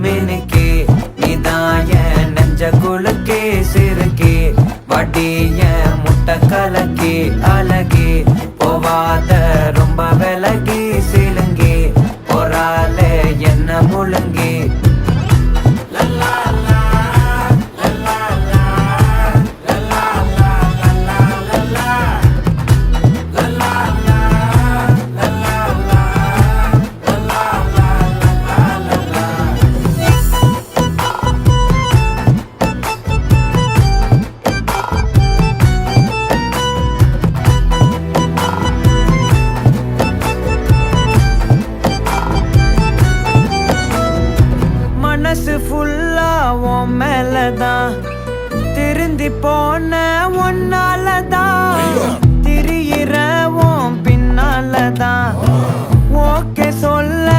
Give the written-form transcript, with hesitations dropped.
மினுக்கே நீதான் என் நெஞ்ச குலுக்கே சிறுக்கே வடிய முட்டை கலக்கே அழகே போவாத ரொம்ப விலகி சிலுங்கி பொறால என்ன முழுங்கி மனசு ஃபுல்லா உன் மேலதான் திருந்தி போன ஒன்னாலதான் திரியிற உன் பின்னாலதான் ஓகே சொல்ல